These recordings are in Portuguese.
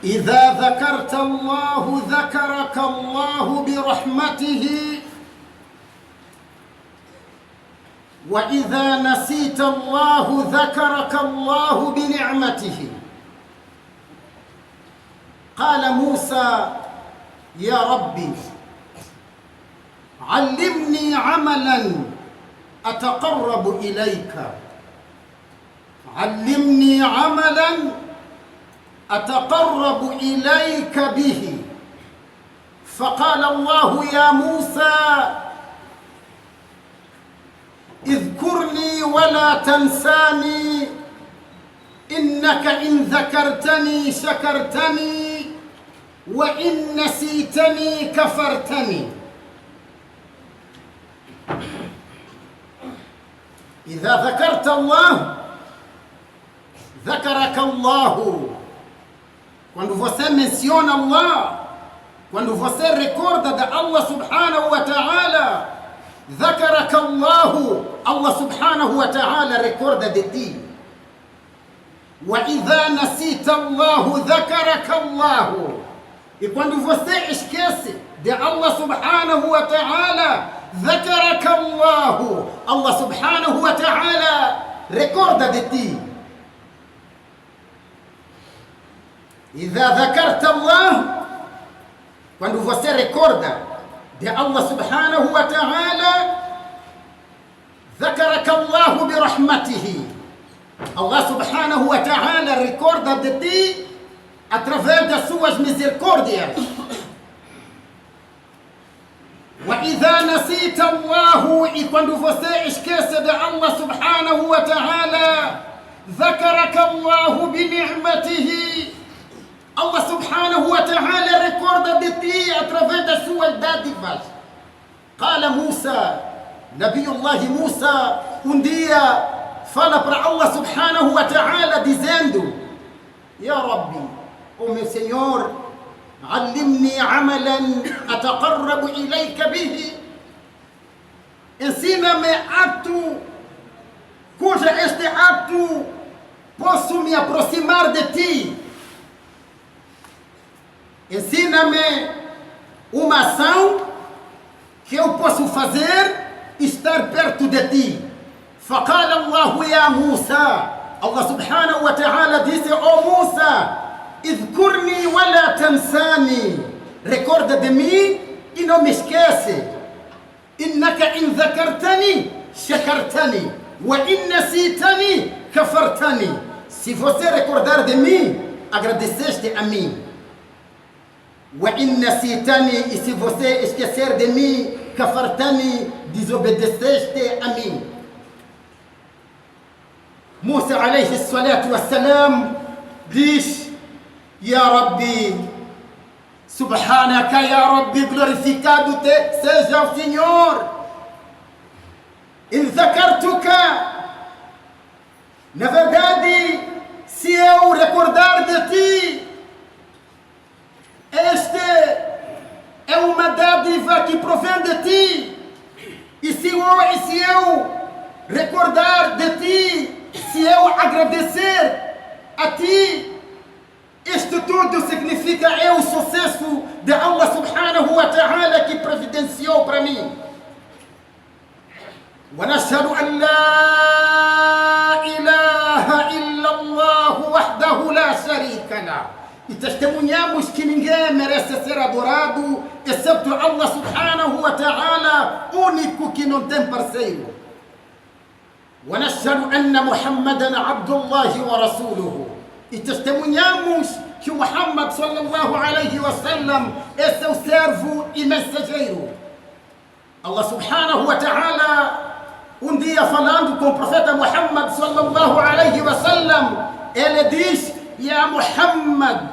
إذا ذكرت الله ذكرك الله برحمته، وإذا نسيت الله ذكرك الله بنعمته. قال موسى: يا ربي علمني عملا أتقرب إليك، علمني عملا أتقرب إليك به. فقال الله: يا موسى اذكرني ولا تنساني، إنك إن ذكرتني شكرتني وإن نسيتني كفرتني. إذا ذكرت الله ذكرك الله. Quando você menciona Allah, quando você recorda de Allah subhanahu wa ta'ala, ذكرك الله, Allah subhanahu wa ta'ala recorda de ti. وإذا نسيت الله ذكرك الله. E quando você esquece de Allah subhanahu wa ta'ala, ذكرك الله, Allah subhanahu wa ta'ala recorda de ti. إذا ذكرت الله, quando você recorda de Allah subhanahu wa ta'ala, ذكرك الله برحمته. Allah subhanahu wa ta'ala recorda de ti através das suas misericórdias. وإذا نسيت الله, e quando você esquece de Allah subhanahu wa ta'ala, ذكرك الله بنعمته. Allah subhanahu wa ta'ala recorda de ti através das suas dádivas. قال موسى, Nabiullah Musa, dia fala para Allah subhanahu wa ta'ala dizendo: Ya Rabbi, o meu Senhor, علمني عملا أتقرب إليك به. Ensina-me ato cuja este ato posso me aproximar de ti. Ensina-me uma ação que eu posso fazer estar perto de ti. فقال الله يا موسى, Allah subhanahu wa ta'ala disse: ó Musa, اذكرني ولا تنساني, recorda de mim e não me esquece. إنك إن ذكرتني شكرتني وإن نسيتني كفرتني. Se você recordar de mim, agradeceste a mim. وإن نسيتني, e se você esquecer de mim, كفرتني, desobedeceste a mim. Musa alayhi salatu wassalam diz: Ya Rabbi, subhanaka ya Rabbi, glorificado seja o Senhor. In zakartuka, na verdade, se eu recordar de ti, este é uma dádiva que provém de ti. E se eu recordar de ti, se eu agradecer a ti, isto tudo significa o sucesso de Allah subhanahu wa ta'ala que providenciou para mim. ونشهد أن لا إله إلا الله وحده لا شريك له. E testemunhamos que ninguém merece ser adorado exceto Allah subhanahu wa ta'ala, único que não tem parceiro. ونشهد أن محمدا عبد الله ورسوله. E testemunhamos que o Muhammad sallallahu alayhi wa sallam é seu servo e mensageiro. Allah subhanahu wa ta'ala, dia falando com o profeta Muhammad sallallahu alayhi wa sallam, ele diz: Ya Muhammad,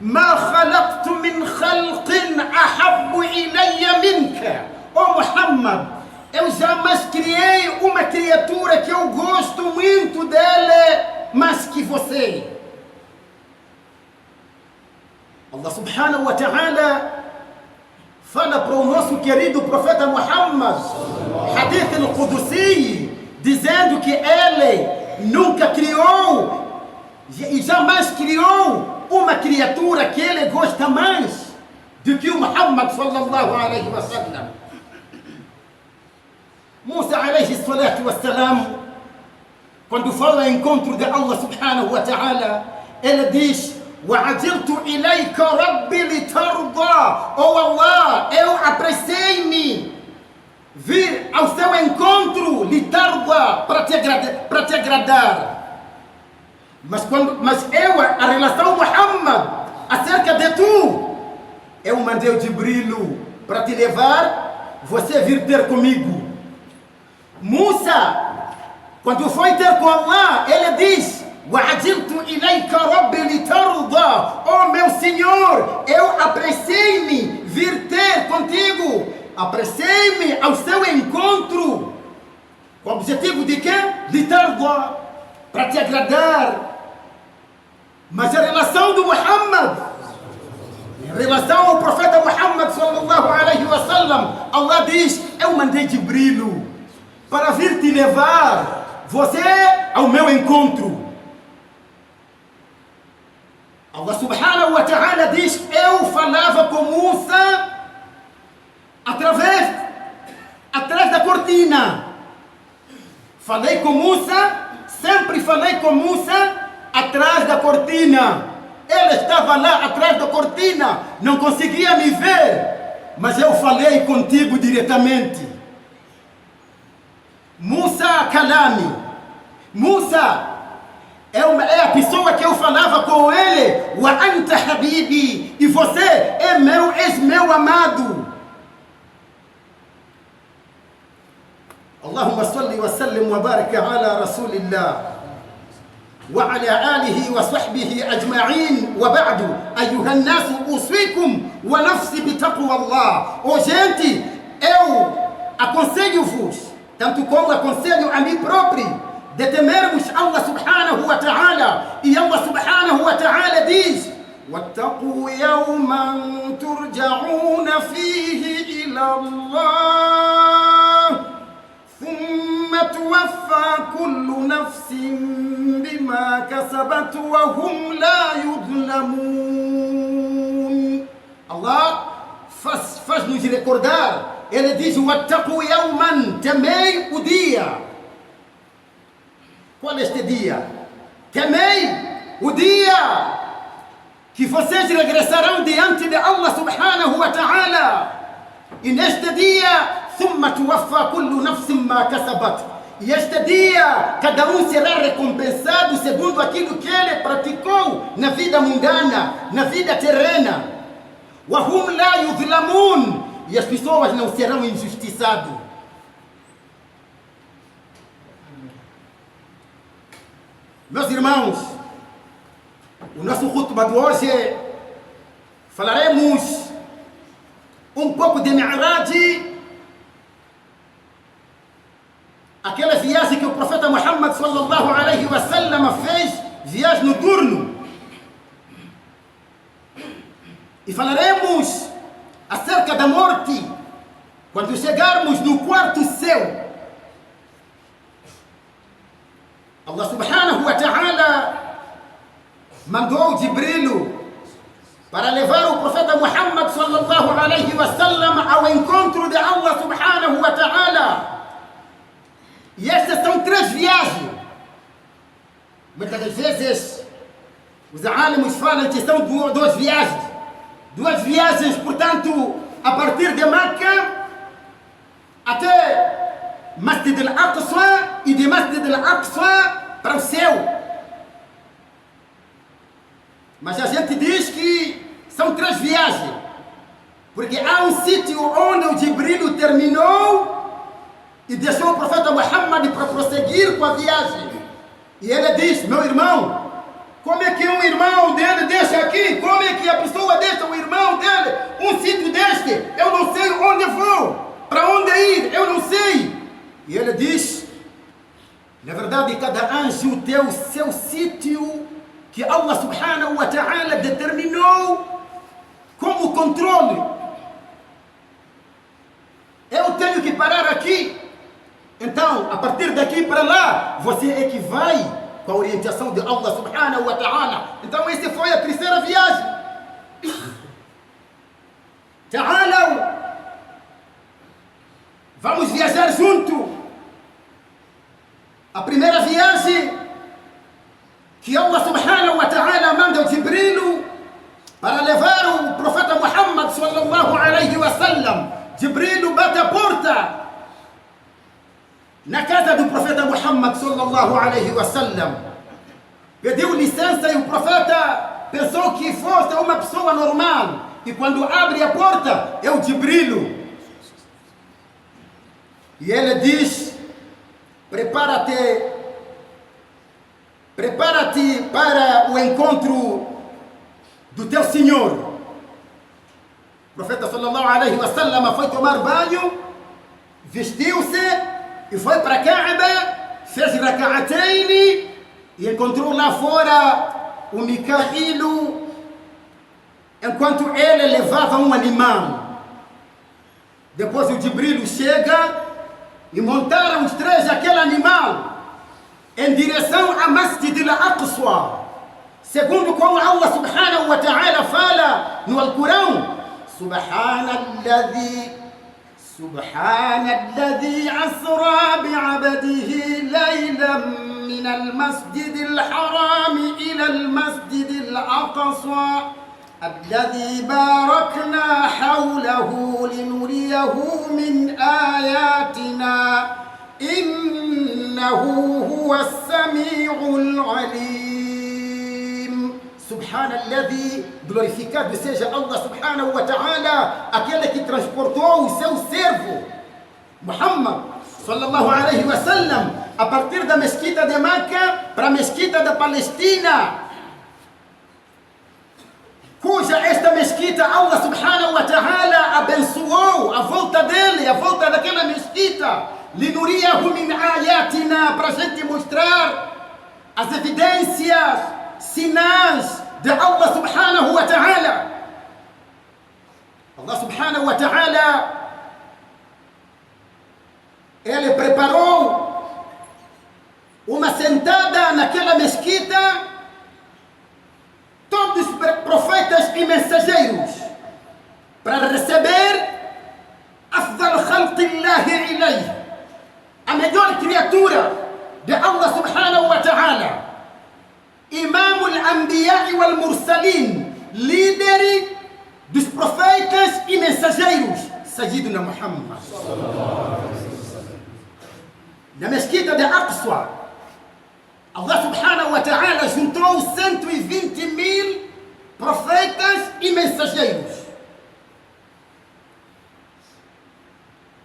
ma khalaqtu min khalqin ahabbu ilayya minka. Oh Muhammad, eu jamais criei uma criatura que eu gosto muito dele mais que você. Allah subhanahu wa ta'ala fala para o nosso querido profeta Muhammad, hadith al-Qudusi, dizendo que ele nunca criou e jamais criou uma criatura que ele gosta mais do que o Muhammad sallallahu alaihi wa sallam. Musa alaihi salatu wa salam, quando fala em encontro de Allah subhanahu wa ta'ala, ele diz: وَعَجِلْتُ إِلَيْكَ رَبِّ لِتَرْضَى. Oh Allah, eu apressei-me vir ao seu encontro, litarda, para te agradar. Mas a relação Muhammad acerca de tu, eu mandei o Jibril para te levar, você vir ter comigo. Musa, quando foi ter com Allah, ele diz: وَعَجِلْتُ إِلَيْكَ رَبِّ لِتَرْضَى. Oh meu Senhor, eu apressei-me vir ter contigo, apressei-me ao seu encontro, com o objetivo de quê? Litarda, para te agradar. Mas a relação do Muhammad, em relação ao profeta Muhammad sallallahu alaihi wa sallam, Allah diz: eu mandei Jibril para vir te levar você ao meu encontro. Allah subhanahu wa ta'ala diz: eu falava com Musa atrás da cortina. Falei com Musa, sempre falei com Musa atrás da cortina. Ele estava lá atrás da cortina, não conseguia me ver, mas eu falei contigo diretamente. Musa Kalami, Musa é a pessoa que eu falava com ele. Wa anta habibi, e você és meu amado. Allahumma salli wa sallim wa barik ala rasulillah wa ala alihi wa sahbihi ajma'in, wa ba'du. Ayuha an-nas, usikum wa nafsi bi taqwa Allah. Oh gente, eu aconselho-vos, tanto como aconselho a mim próprio, de temermos Allah subhanahu wa ta'ala. E Allah subhanahu wa ta'ala diz: وَاتَّقُوا يَوْمًا تُرْجَعُونَ فِيهِ إِلَى اللَّهِ ثُمَّ تُوَفَّى كُلُّ نَفْسٍ بِمَا كَسَبَتْ وَهُمْ لَا يُظْلَمُونَ. Allah faz-nos recordar. Ele diz: وَاتَّقُوا يَوْمًا, temei o dia. Qual é este dia? Temei o dia que vocês regressarão diante de Allah subhanahu wa ta'ala. E neste dia, ثُمَّ تُوَفَّى كُلُّ نَفْسٍ مَا كَسَبَتْ. E este dia, cada um será recompensado segundo aquilo que ele praticou na vida mundana, na vida terrena. وَهُمْ لَا يُظْلَمُونَ. E as pessoas não serão injustiçadas. Meus irmãos, o nosso khutbah de hoje falaremos um pouco de Mi'raj, aquela viagem que o profeta Muhammad sallallahu alaihi wa sallam fez, viagem noturno. E falaremos acerca da morte, quando chegarmos no quarto céu. Allah subhanahu wa ta'ala mandou Jibril para levar o profeta Muhammad sallallahu alaihi wa sallam ao encontro de Allah subhanahu wa ta'ala. E estas são 3 viagens. Muitas das vezes os alimos falam que são 2 viagens. 2 viagens, portanto, a partir de Meca até Masjid al-Aqsa, e de Masjid al-Aqsa para o céu. Mas a gente diz que são 3 viagens, porque há um sítio onde o Jibril terminou e deixou o profeta Muhammad para prosseguir com a viagem. E ele diz: meu irmão, como é que um irmão dele deixa aqui? Como é que a pessoa deixa o irmão dele um sítio deste? Eu não sei onde vou, para onde ir, eu não sei. E ele diz: na verdade, cada anjo tem o seu sítio que Allah subhanahu wa ta'ala determinou como controle. Eu tenho que parar aqui, então a partir daqui para lá, você é que vai com a orientação de Allah subhanahu wa ta'ala. Então essa foi a terceira viagem. Ta'alau, vamos viajar junto. A primeira viagem que Allah subhanahu wa ta'ala manda o Jibril para levar o profeta Muhammad sallallahu alaihi wa sallam. Jibril bate a porta na casa do profeta Muhammad sallallahu alaihi wa sallam. Pediu licença e o profeta pensou que fosse uma pessoa normal. E quando abre a porta é o Jibril. E ele diz: prepara-te para o encontro do teu Senhor. O profeta sallallahu alaihi wa sallam foi tomar banho, vestiu-se e foi para a Kaaba, fez raka'atayn e encontrou lá fora o Mikaílu, enquanto ele levava um animal. Depois o Jibril chega e montaram os três aquele animal em direção a Masjid al-Aqsa. Segundo como Allah subhanahu wa ta'ala fala no Alcorão: سبحان الذي أسرى بعبده ليلا من المسجد الحرام إلى المسجد الأقصى الذي باركنا حوله لنريه من آياتنا إنه هو السميع العليم. Subhanalladhi, glorificado seja Allah subhanahu wa ta'ala, aquele que transportou o seu servo Muhammad sallallahu alaihi wa sallam a partir da mesquita de Meca para a mesquita da Palestina, cuja esta mesquita Allah subhanahu wa ta'ala abençoou a volta dele, a volta daquela mesquita, linuriyahu min ayatina, para a gente mostrar as evidências, sinais de Allah subhanahu wa ta'ala. Allah subhanahu wa ta'ala, ele preparou uma sentada naquela mesquita, todos os profetas e mensageiros, para receber afdal khalqillahi ilayh, a melhor criatura de Allah subhanahu wa ta'ala, Imam al-Anbiya wal Mursalin, líder dos profetas e mensageiros, Sayyiduna Muhammad. Na mesquita de Aqsa, Allah subhanahu wa ta'ala juntou 120.000 profetas e mensageiros.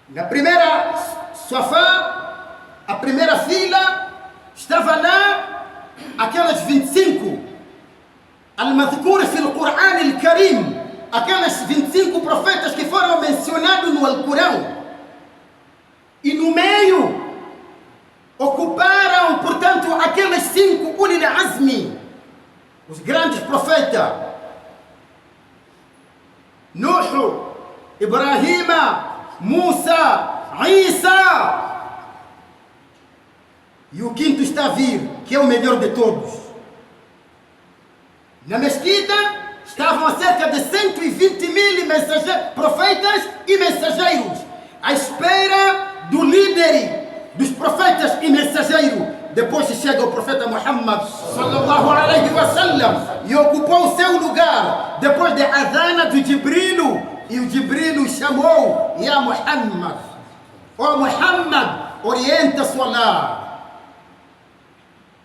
Na primeira sofá, a primeira fila, estava lá aquelas 25, al-madhkur fi al-Qur'an al-Karim, aquelas 25 profetas que foram mencionados no Alcorão. E no meio ocuparam, portanto, aqueles 5 ulil azmi, os grandes profetas: Nuh, Ibrahima, Musa, Isa. E o quinto está a vir, que é o melhor de todos. Na mesquita estavam cerca de 120.000 profetas e mensageiros, à espera do líder dos profetas e mensageiros. Depois chega o profeta Muhammad sallallahu alaihi wa sallam e ocupou o seu lugar, depois da adana do Jibril. E o Jibril chamou: Ya Muhammad, ó Muhammad, orienta a sua lar.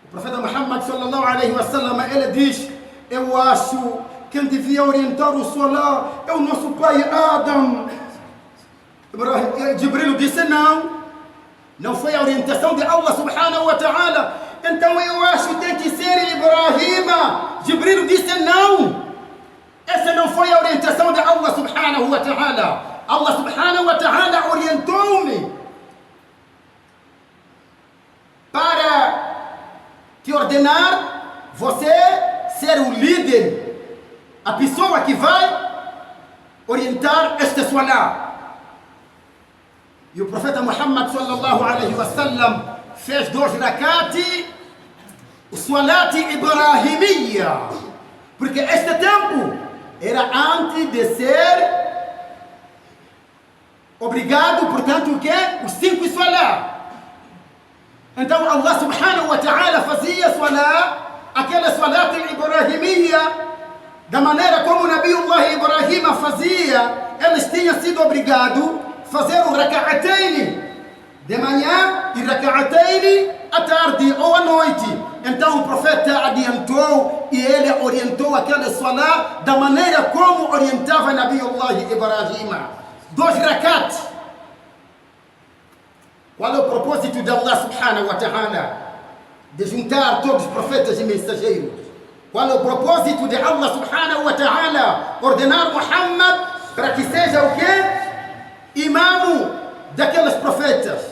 O profeta Muhammad sallallahu alaihi wa sallam, ele diz: eu acho que quem devia orientar o Salah é o nosso pai Adam. Jibril disse: não foi a orientação de Allah subhanahu wa ta'ala. Então eu acho que tem que ser Ibrahima. Jibril disse: não, essa não foi a orientação de Allah subhanahu wa ta'ala. Allah subhanahu wa ta'ala orientou-me para te ordenar você ser o líder, a pessoa que vai orientar este Salah. E o profeta Muhammad sallallahu alaihi wa sallam fez 2 rakat o Salat Ibrahimia, porque este tempo era antes de ser obrigado, portanto, o quê? Os 5 Salat. Então Allah subhanahu wa ta'ala fazia Salat, aquela Salat Ibrahimia, da maneira como o Nabiullah Ibrahim fazia. Eles tinham sido obrigados a fazer o raka'atayn de manhã e raka'atayn à tarde ou à noite. Então o profeta adiantou e ele orientou aquela salat da maneira como orientava Nabiullah Ibrahim. 2 rakat. Qual é o propósito de Allah subhanahu wa ta'ala de juntar todos os profetas e mensageiros? Qual é o propósito de Allah subhanahu wa ta'ala ordenar Muhammad para que seja o quê? Imamo daqueles profetas.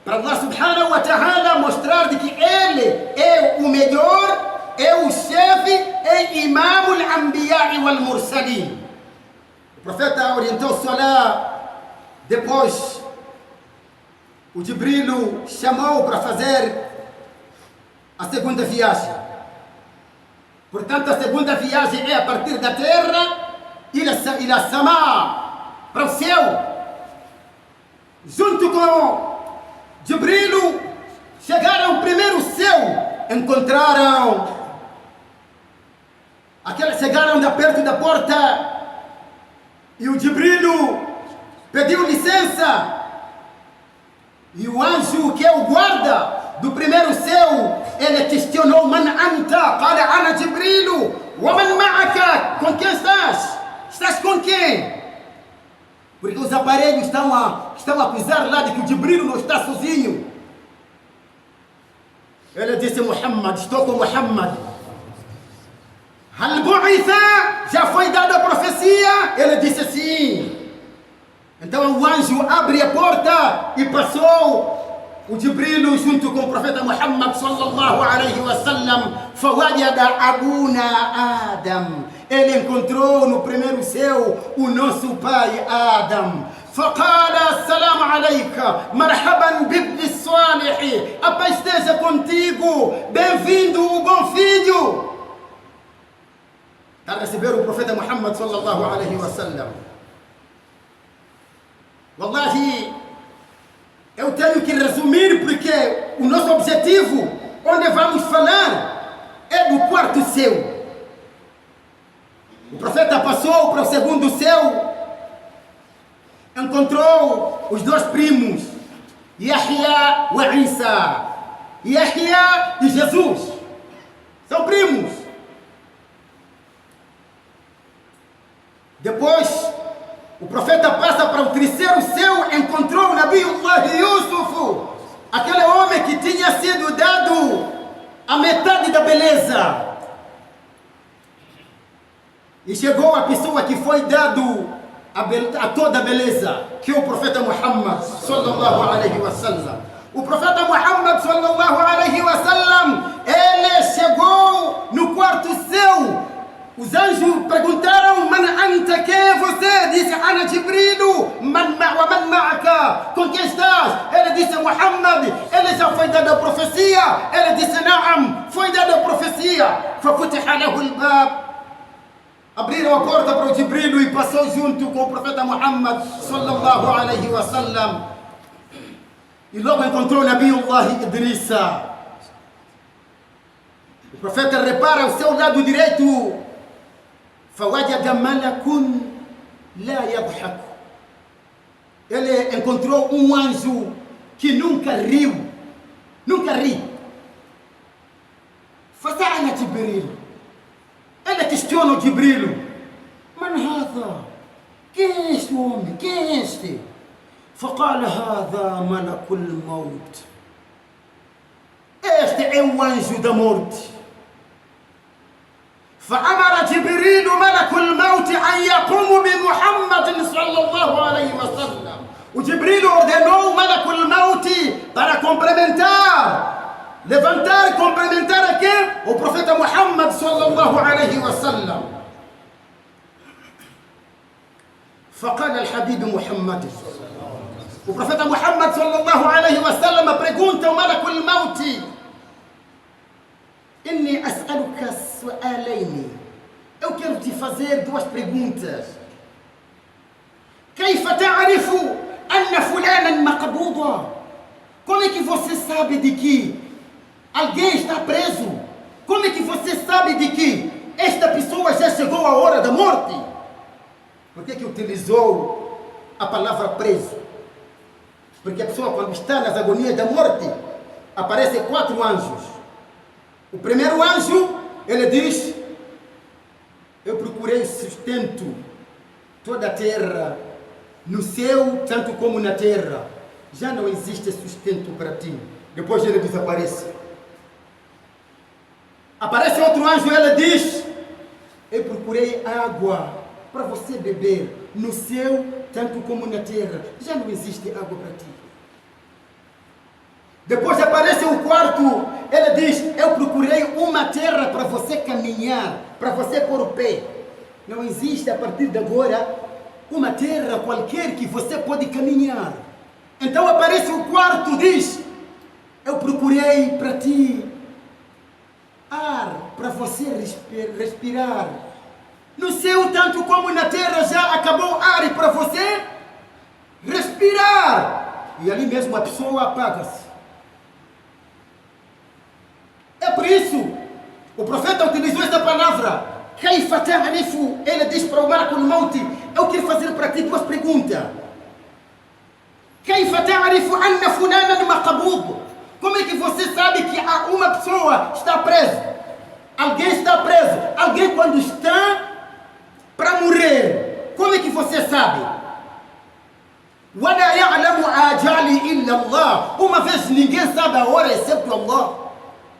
Para Allah subhanahu wa ta'ala mostrar de que ele é o melhor, é o chefe, é imamo al-anbiya wal mursalin. O profeta orientou o salat. Depois o Jibril chamou para fazer a segunda viagem. Portanto, a segunda viagem é a partir da terra ila sama, para o céu. Junto com Jibril, chegaram ao primeiro céu, encontraram chegaram de perto da porta e o Jibril pediu licença. E o anjo, que é o guarda do primeiro céu, ele questionou: Man anta? Qala ana Jibril. Wa man ma'aka? Com quem estás? Estás com quem? Porque os aparelhos estão a avisar lá de que o Jibril não está sozinho. Ele disse: Muhammad, estou com Muhammad. Hal bu'itha? Já foi dada a profecia? Ele disse sim. Então o anjo abre a porta e passou o Jibril junto com o profeta Muhammad sallallahu alaihi wasallam. Fawajada abuna Adam. Ele encontrou no primeiro céu o nosso pai Adam. Faqala: Assalamu alayka, marhaban bibni salih. A paz esteja contigo, bem-vindo o bom filho. Para receber o profeta Muhammad sallallahu alaihi wasallam. Wallahi, eu tenho que resumir porque o nosso objetivo, onde vamos falar, é do quarto céu. O profeta passou para o segundo céu, encontrou os 2 primos, Yahya e Isa. Yahya e Jesus são primos. Depois, o profeta passa para o terceiro céu, encontrou o Nabiullah Yusuf, aquele homem que tinha sido dado a metade da beleza. E chegou a pessoa que foi dado a toda a beleza, que é o profeta Muhammad sallallahu alaihi wasallam. O profeta Muhammad sallallahu alaihi wasallam, ele chegou no quarto céu. Os anjos perguntaram: Man anta? Quem é você? Disse: Ana Jibril. Man ma'aka? Com quem estás? Ele disse: Muhammad. Ele já foi dado a profecia? Ele disse: Naam, foi dado a profecia. Fafutiha lahu al-bab. Abriram a porta para o Jibril e passou junto com o profeta Muhammad sallallahu alaihi wasallam. E logo encontrou Nabiullah Idrissa. O profeta repara ao seu lado direito. فوجد ملك لا يضحك. Ele encontrou um anjo que nunca riu, nunca ri. فسأل جبريل. Ele questiona o Jibril: من هذا? Quem é este homem? Quem é este? فقال: هذا ملك الموت. Este é o anjo da morte. فأمر جبريل ملك الموت أن يقوم بمحمد صلى الله عليه وسلم. O Jibril ordenou o Malak al-Maut para levantar e complementar aqui o profeta Muhammad sallallahu alaihi wasallam. فقال الحبيب محمد. O profeta Muhammad sallallahu alaihi wasallam pergunta ao Malak al-Maut: Inni as'aluka su'alaini. Eu quero te fazer duas perguntas. Kaifa ta'rifu anna fulanan maqbuda? Como é que você sabe de que alguém está preso? Como é que você sabe de que esta pessoa já chegou à hora da morte? Por que utilizou a palavra preso? Porque a pessoa, quando está nas agonias da morte, aparecem 4 anjos. O primeiro anjo, ele diz: eu procurei sustento toda a terra, no céu tanto como na terra. Já não existe sustento para ti. Depois ele desaparece. Aparece outro anjo, ele diz: eu procurei água para você beber, no céu tanto como na terra. Já não existe água para ti. Depois aparece o quarto, ele diz: eu procurei uma terra para você caminhar, para você pôr o pé. Não existe a partir de agora uma terra qualquer que você pode caminhar. Então aparece o quarto, diz: eu procurei para ti ar, para você respirar. No céu, tanto como na terra, já acabou ar para você respirar. E ali mesmo a pessoa apaga-se. É por isso, o profeta utilizou esta palavra. Kaifa ta'rifu? Ele diz para o Malakul Maut: eu quero fazer para ti duas perguntas. Kaifa ta'rifu anna fulanan maqbud? Como é que você sabe que uma pessoa está presa? Alguém está preso. Alguém quando está para morrer, como é que você sabe? Wala ya'lamu ajali illa Allah. Uma vez ninguém sabe a hora exceto Allah.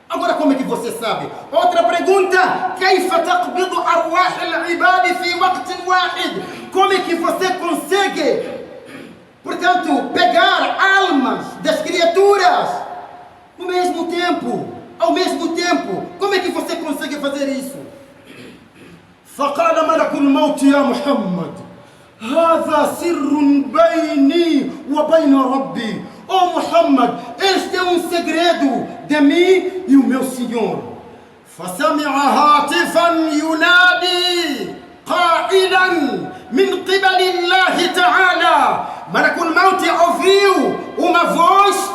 Agora como é que você sabe? Outra pergunta: Kaifa taqbidu arwah al-ibad fi waqtin wahid? Como é que você consegue, portanto, pegar almas das criaturas no mesmo tempo, ao mesmo tempo? Como é que você consegue fazer isso? فقال ملك الموت يا محمد هذا سر بيني وبين ربي. Oh Muhammad, este é um segredo de mim e o meu Senhor. فسمع هاتفا ينادي قائلا من قبل الله تعالى. ملك الموت ouviu uma voz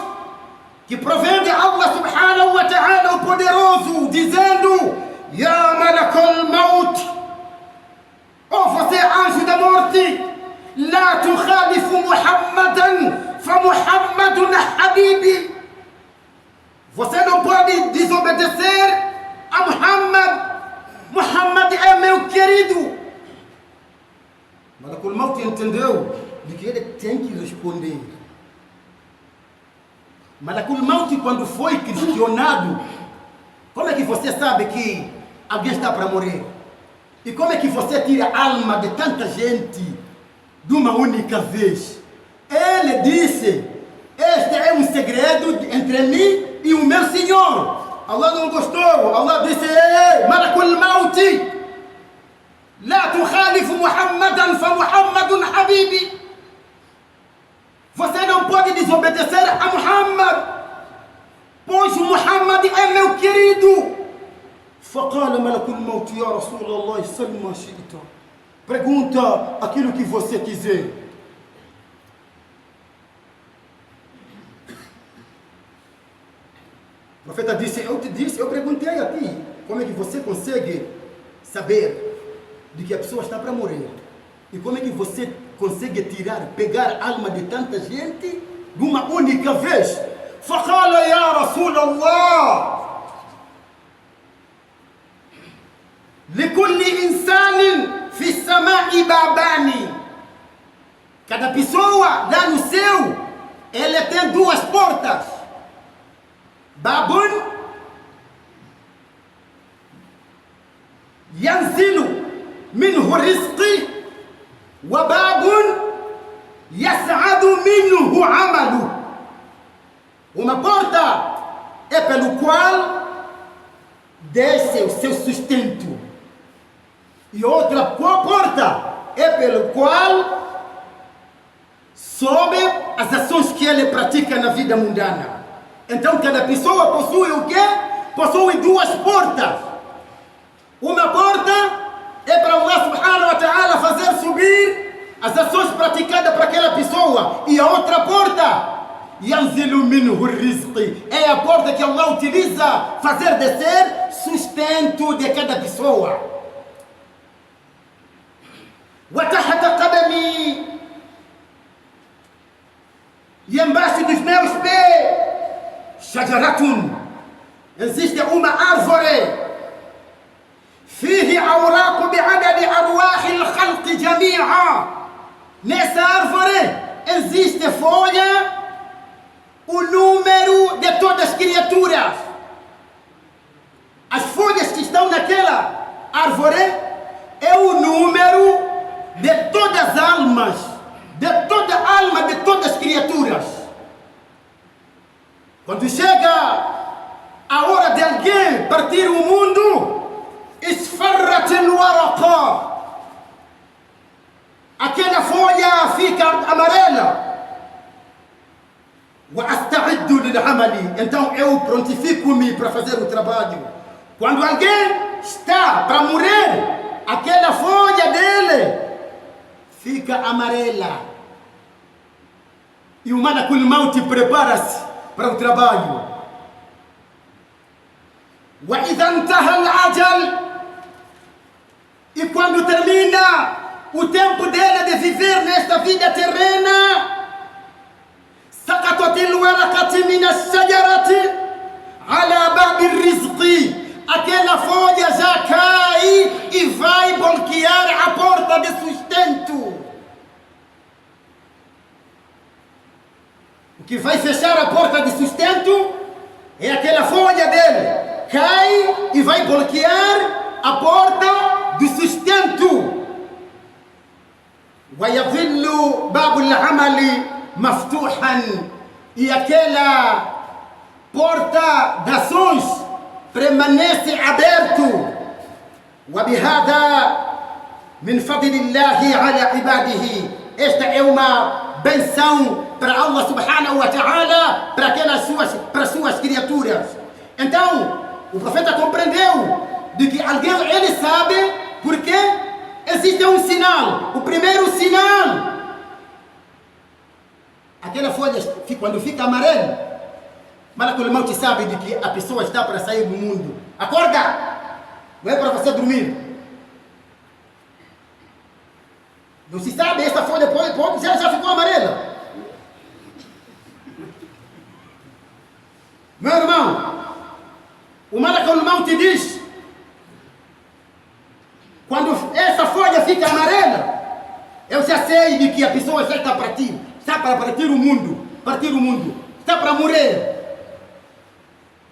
que provém de Allah subhanahu wa ta'ala, o poderoso, dizendo: Ya Malakul Maut, oh você anjo da morte, la tukhalifu Muhammadan fa Muhammadun habibi. Você não pode desobedecer a Muhammad. Muhammad é meu querido. Malakul Maut entendeu de que ele tem que responder. Malakul Maut, quando foi questionado: como é que você sabe que alguém está para morrer? E como é que você tira a alma de tanta gente de uma única vez? Ele disse: este é um segredo entre mim e o meu Senhor. Allah não gostou. Allah disse: ei, Malakul Maut, la tukhalifu Muhammadan fa Muhammadun habibi. Você não pode desobedecer a Muhammad, pois Muhammad é meu querido. فقال ملك الموت يا رسول الله سل ما شئت. Pergunta aquilo que você quiser. O profeta disse: eu perguntei a ti, como é que você consegue saber de que a pessoa está para morrer? E como é que você consegue pegar a alma de tanta gente de uma única vez? فقال يا رسول الله لكل إنسان في السماء بابان. Cada pessoa lá no céu, ele tem 2 portas. Babun yanzilu minhu rizqi wa babun yas'adu minhu amalu. Uma porta é pelo qual desce o seu sustento, e outra porta é pelo qual sobe as ações que ele pratica na vida mundana. Então cada pessoa possui o quê? possui duas portas. Uma porta é para Allah subhanahu wa ta'ala fazer subir as ações praticadas para aquela pessoa. E a outra porta, yanzilu minhu rizqi, é a porta que Allah utiliza fazer descer sustento de cada pessoa. Wa tahta qadami, e embaixo dos meus pés, shajaratun, existe uma árvore, fihi awraqu bi'adadi arwahi al-khalqi jami'a. Nessa árvore existe folha, o número de todas as criaturas. As folhas que estão naquela árvore é o número de todas as almas, de toda alma, de todas as criaturas. Quando chega a hora de alguém partir o mundo, isfarrat al-waraqa, aquela folha fica amarela. Wa asta'iddu lil-amali, então eu prontifico-me para fazer o trabalho. Quando alguém está para morrer, aquela folha dele fica amarela. E o malakul maut prepara-se para o trabalho. Wa idha intaha al-ajal, e quando termina o tempo dele de viver nesta vida terrena, سقطت الورقة من الشجرة على باب الرزق, aquela folha já cai e vai bloquear a porta de sustento. O que vai fechar a porta de sustento é aquela folha dele, cai e vai bloquear a porta de sustento. ويظل باب العمل maftuhan, e aquela porta de ações permanece aberto. وبهذا من فضل الله على عباده, esta é uma benção para Allah subhanahu wa ta'ala, para suas criaturas. Então o profeta compreendeu de que alguém, ele sabe porque existe um sinal. O primeiro sinal, aquela folha quando fica amarela, malakul maut sabe de que a pessoa está para sair do mundo. Acorda, não é para você dormir. Não se sabe, essa folha pode já ficou amarela. Meu irmão, o malakul maut diz, quando essa folha fica amarela, eu já sei de que a pessoa já está partindo. Está para partir o mundo, está para morrer.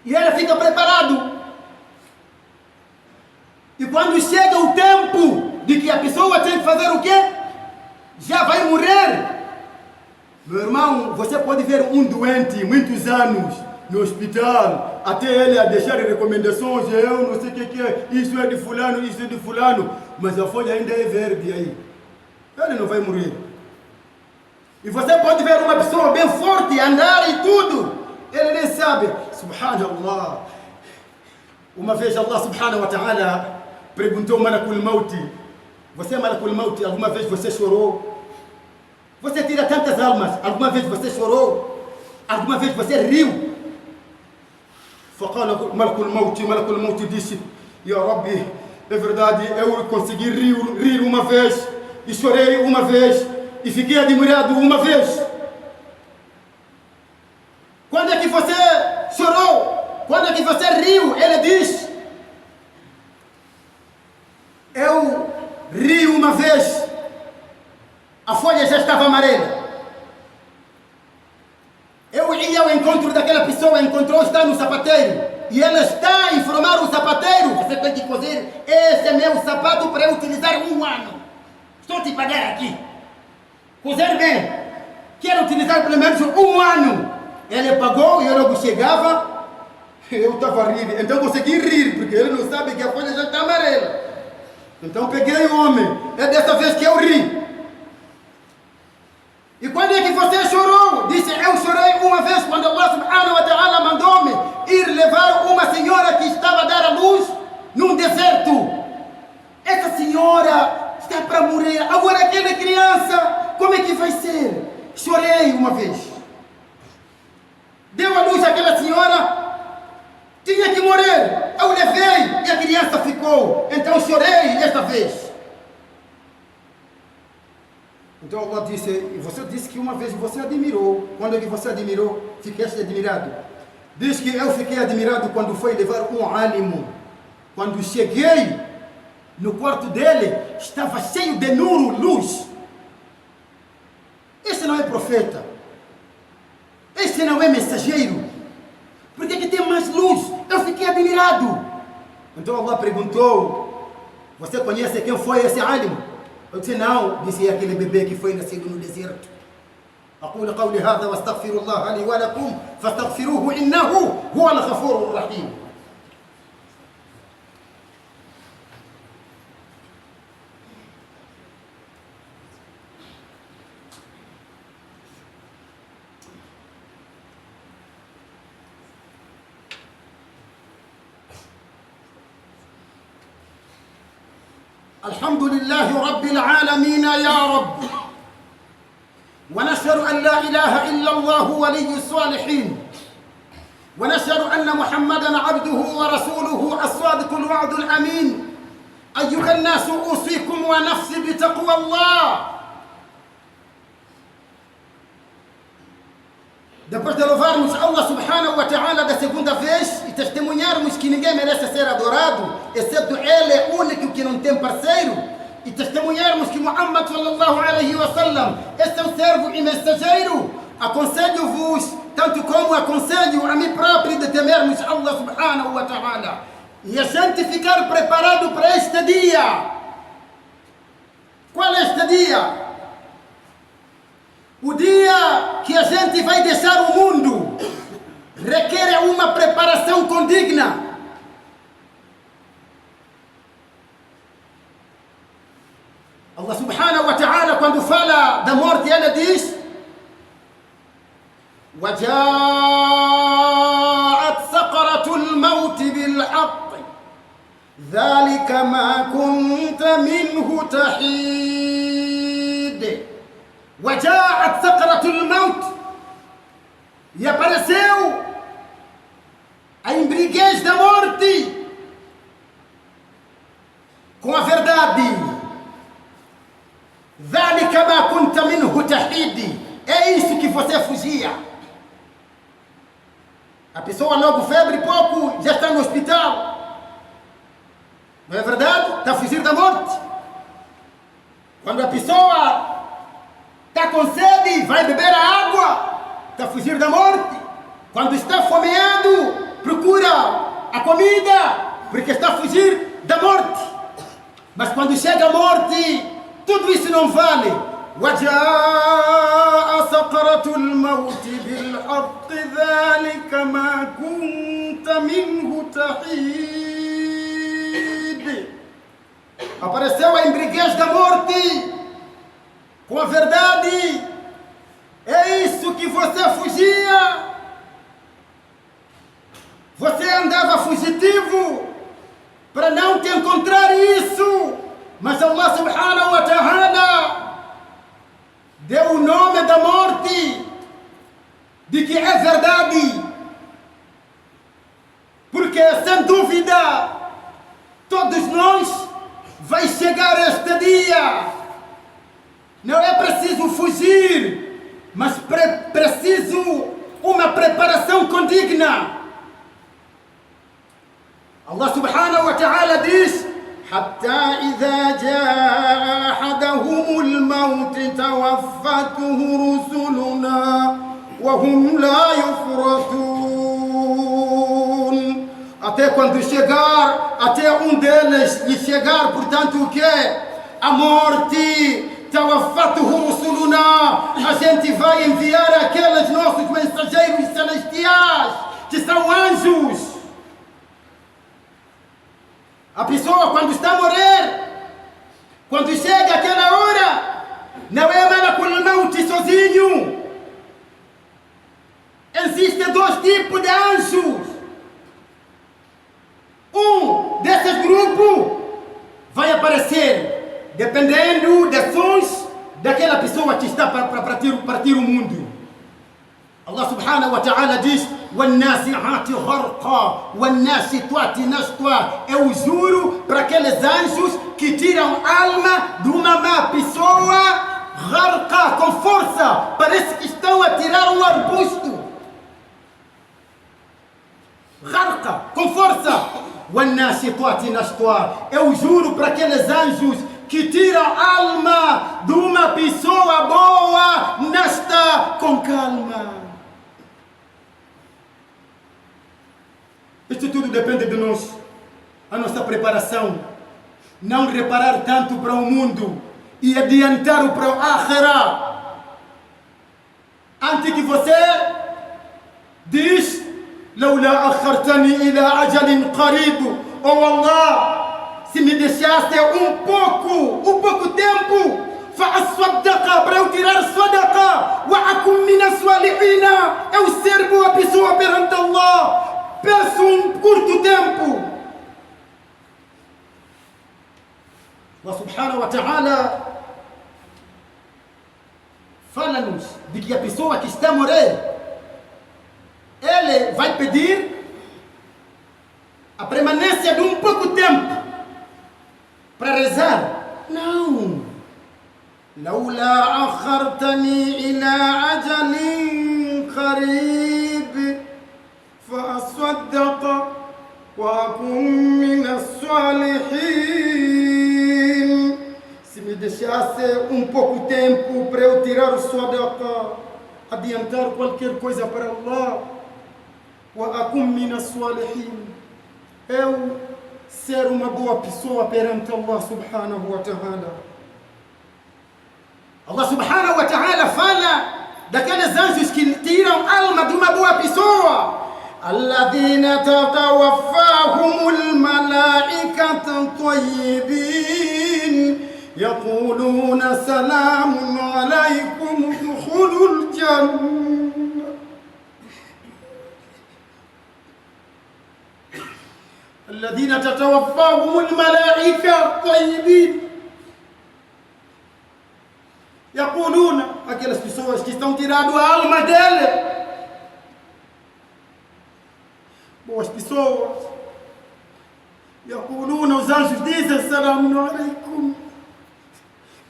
E ele fica preparado. E quando chega o tempo de que a pessoa tem que fazer o quê? Já vai morrer. Meu irmão, você pode ver um doente muitos anos no hospital, até ele a deixar recomendações, eu não sei o que é, isso é de fulano, isso é de fulano, mas a folha ainda é verde aí. Ele não vai morrer. E você pode ver uma pessoa bem forte, andar e tudo, ele nem sabe. Subhanallah. Uma vez Allah subhanahu wa ta'ala perguntou ao malakul maut, você malakul maut, alguma vez você chorou? Você tira tantas almas, alguma vez você chorou? Alguma vez você riu? فقال malakul maut disse, Ya Rabbi, é verdade, eu consegui rir uma vez, e chorei uma vez, e fiquei admirado uma vez. Quando é que você chorou? Quando é que você riu? Ele diz, eu ri uma vez, a folha já estava amarela. Eu ia ao encontro daquela pessoa, está no sapateiro, e ela está a informar o sapateiro, você tem que cozer, esse é meu sapato para eu utilizar um ano, estou te pagar aqui. Cozer bem, quero utilizar pelo menos um ano. Ele pagou e eu logo chegava, eu estava a rir. Então consegui rir, porque ele não sabe que a folha já está amarela. Então peguei o homem, é dessa vez que eu ri. E quando é que você chorou? Disse, eu chorei uma vez quando Allah subhanahu wa ta'ala mandou-me ir levar uma senhora senhora está para morrer, agora aquela criança, como é que vai ser? Chorei uma vez. Deu à luz aquela senhora, tinha que morrer. Eu levei e a criança ficou. Então chorei esta vez. Então Allah disse, e você disse que uma vez você admirou. Quando é que você admirou? Ficaste admirado. Diz que eu fiquei admirado quando foi levar um álimo. Quando cheguei no quarto dele, estava cheio de luz. Este não é profeta. Este não é mensageiro. Por que tem mais luz? Eu fiquei admirado. Então Allah perguntou, você conhece quem foi esse álimo? Eu disse, não. Disse, é aquele bebê que foi nascido no deserto. أقول قولي هذا واستغفر الله لي ولكم فاستغفروه إنه هو الغفور الرحيم. الحمد لله رب العالمين يا رب، ونشهد أن لا إله إلا الله ولي الصالحين، ونشهد أن محمدا عبده ورسوله الصادق الوعد الأمين. أيها الناس أوصيكم ونفسي بتقوى الله. Depois de louvarmos Allah subhanahu wa ta'ala da segunda vez e testemunharmos que ninguém merece ser adorado, exceto Ele é único que não tem parceiro, e testemunharmos que Muhammad sallallahu alaihi wa sallam é seu servo e mensageiro, aconselho-vos, tanto como aconselho a mim próprio, de temermos Allah subhanahu wa ta'ala e a gente ficar preparado para este dia. Qual é este dia? O dia que a gente vai deixar o mundo requer uma preparação condigna. Allah subhanahu wa ta'ala, quando fala da morte, ele diz: وَجَاءَتْ سَقَرَةُ الْمَوْتِ بِالْحَقِّ ذَلِكَ مَا كُنْتَ مِنْهُ تَحِيدٌ. وَجَاءَتْ سَقَرَةُ الْمَوْتِ, e apareceu a embriaguez da morte com a verdade. ذَلِكَ مَا كُنْتَ مِنْهُ تَحِيدٌ. É isso que você fugia. A pessoa logo febre pouco já está no hospital. Não é verdade? Está a fugir da morte. Quando a pessoa está com sede, vai beber a água, está a fugir da morte. Quando está fomeado, procura a comida, porque está a fugir da morte. Mas quando chega a morte, tudo isso não vale. وَجَاءَ سَقَرَةُ الْمَوْتِ بِالْحَقِّ ذَلِكَ مَا كُنْتَ مِنْهُ تَحِيدٌ. Apareceu a embriaguez da morte com a verdade. É isso que você fugia. Você andava fugitivo para não te encontrar isso. Mas Allah subhanahu wa ta'ala deu o nome da morte de que é verdade. Porque sem dúvida todos nós vai chegar este dia. Não é preciso fugir, mas preciso uma preparação condigna. Allah subhanahu wa ta'ala diz: حتى إذا جاء أحدهم الموت توفته رسلنا وهم لا يفرطون. Até quando chegar, até deles lhe chegar, portanto, o que? A morte. توفته رسلنا. A gente vai enviar aqueles nossos mensageiros celestiais, que são anjos. A pessoa, quando está a morrer, quando chega aquela hora, não é Malakul Maut sozinho. Existem dois tipos de anjos. Um desses grupos vai aparecer dependendo das ações daquela pessoa que está para partir o mundo. Allah subhanahu wa ta'ala diz: وَالنَّاسِعَاتِ غَرْقًا وَالنَّاشِطَاتِ نَشْطًا. Eu juro para aqueles anjos que tiram alma de uma má pessoa, غَرْقًا, com força, parece que estão a tirar um arbusto. غَرْقًا, com força. وَالنَّاشِطَاتِ نَشْطًا. Eu juro para aqueles anjos que tiram alma de uma pessoa boa, nesta, com calma. Isto tudo depende de nós, a nossa preparação. Não reparar tanto para o mundo e adiantar para o Akhirah. Antes que você diz: لولا أخرتني إلى أجل قريب. Oh Allah, se me deixasse um pouco tempo, فأصدق, para eu tirar sadaqa, وأكن من الصالحين, eu ser boa pessoa perante Allah. Peço um curto tempo. Allah subhanahu wa ta'ala fala-nos de que a pessoa que está a morrer, ele vai pedir a permanência de um pouco tempo para rezar. Não. لولا أخرتني إلى أجل قريب فأصدق وأكن من الصالحين. Se me deixasse um pouco tempo para eu tirar o sadaqa, adiantar qualquer coisa para Allah, وأكن من الصالحين, eu ser uma boa pessoa perante Allah subhanahu wa ta'ala. Allah subhanahu wa ta'ala fala daqueles anjos que tiram alma de uma boa pessoa. الذين تتوفاهم الملائكة طيبين يقولون سلام عليكم ادخلوا الجنة. الذين تتوفاهم الملائكة طيبين يقولون, aquelas pessoas que estão tirando a alma dele, boas pessoas. يقولون, os anjos dizem: السلام عليكم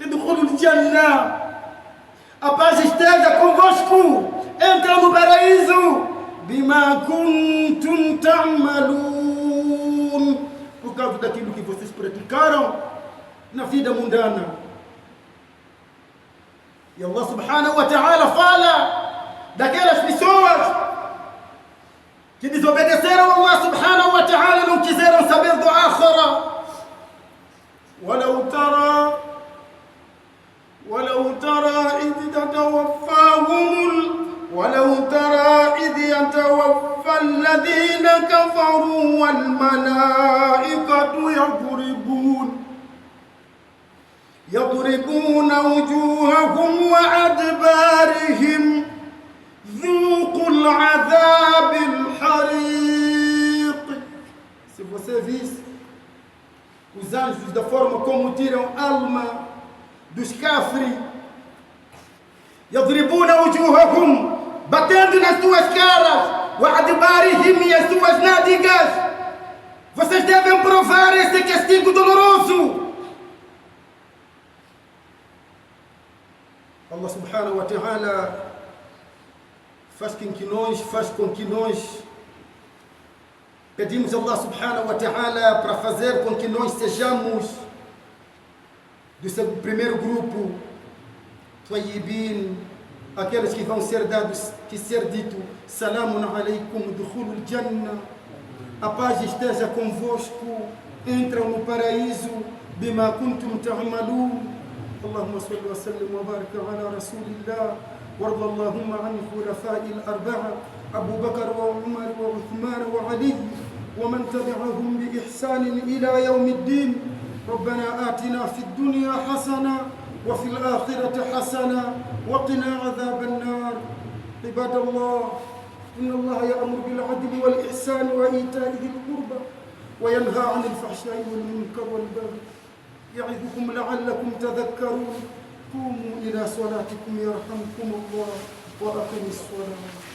ادخلوا الجنة, a paz esteja convosco, entra no paraíso. بما كنتم تعملون, por causa daquilo que vocês praticaram na vida mundana. E Allah subhanahu wa ta'ala fala daquelas pessoas que desobedeceram a Allah subhanahu wa ta'ala, não quiseram saber do Akhirah. ولو ترى إذ يتوفى الذين كفروا والملائكة يضربون وجوههم وأدبارهم ذوقوا العذاب الحريق. Se você visse os anjos da forma como tiram alma dos kafri, يضربون وجوههم, batendo nas suas caras, وأدبارهم, e as suas nádegas. Vocês devem provar esse castigo doloroso. Allah subhanahu wa ta'ala faz com que nós pedimos a Allah subhanahu wa ta'ala para fazer com que nós sejamos do primeiro grupo, tayyibin, aqueles que vão ser dados, que ser dito: salamun alaykum dukhulul jannah, a paz esteja convosco, entram no paraíso. Bima kuntum ta'malun. اللهم صل وسلم وبارك على رسول الله، وارض اللهم عن الخلفاء الأربعة أبو بكر وعمر وعثمان وعلي ومن تبعهم بإحسان إلى يوم الدين. ربنا آتنا في الدنيا حسنة وفي الآخرة حسنة وقنا عذاب النار. عباد الله، إن الله يأمر بالعدل والإحسان وإيتاء ذي القربى وينهى عن الفحشاء والمنكر والبغي يعظكم لعلكم تذكرون. قوموا إلى صلاتكم يرحمكم الله وأقم الصلاة.